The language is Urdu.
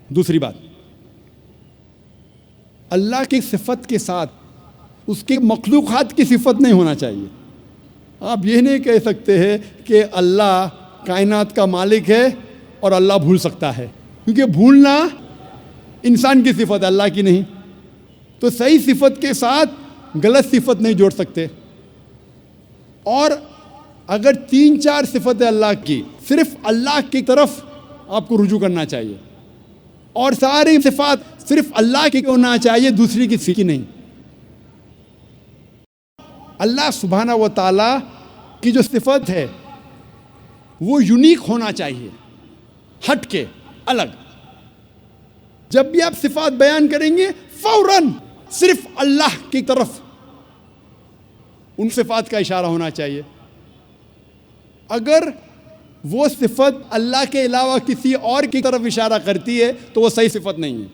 دوسری بات، اللہ کی صفت کے ساتھ اس کے مخلوقات کی صفت نہیں ہونا چاہیے۔ آپ یہ نہیں کہہ سکتے ہیں کہ اللہ کائنات کا مالک ہے اور اللہ بھول سکتا ہے، کیونکہ بھولنا انسان کی صفت ہے، اللہ کی نہیں۔ تو صحیح صفت کے ساتھ غلط صفت نہیں جوڑ سکتے۔ اور اگر 3-4 صفتیں اللہ کی، صرف اللہ کی طرف آپ کو رجوع کرنا چاہیے، اور ساری صفات صرف اللہ کی ہونا چاہیے، دوسری کسی کی نہیں۔ اللہ سبحانہ و تعالیٰ کی جو صفت ہے وہ یونیک ہونا چاہیے، ہٹ کے، الگ۔ جب بھی آپ صفات بیان کریں گے فوراً صرف اللہ کی طرف ان صفات کا اشارہ ہونا چاہیے۔ اگر وہ صفت اللہ کے علاوہ کسی اور کی طرف اشارہ کرتی ہے تو وہ صحیح صفت نہیں ہے۔